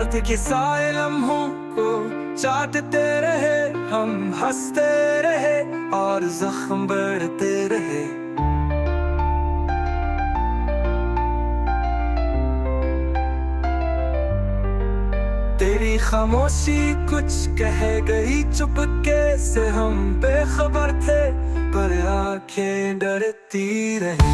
दर्द के साए लम्हों को चाटते रहे, हम हंसते रहे और जख्म बढ़ते रहे। तेरी खामोशी कुछ कह गई चुपके से, हम बेखबर थे पर आंखें डरती रही।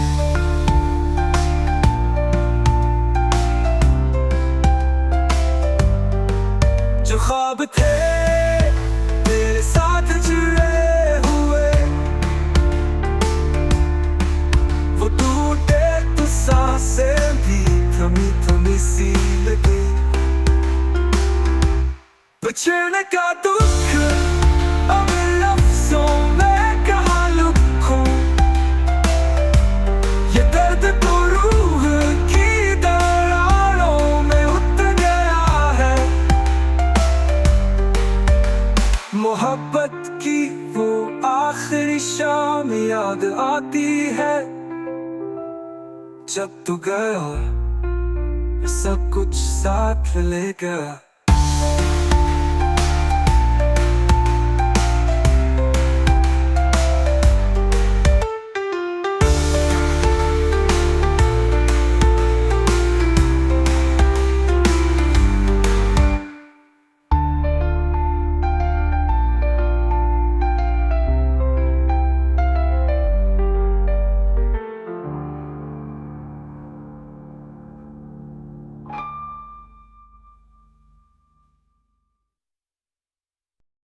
जो ख्वाब थे तेरे साथ जुड़े हुए, वो टूटे तो सांसें भी थमी थमी सी लगी। बिछड़ने का दुख अब लफ्जों में कहाँ लिखूं, ये दर्द तो रूह की दरारों में उतर गया है। मोहब्बत की वो आखिरी शाम याद आती है, जब तू गया सब कुछ साथ ले गया।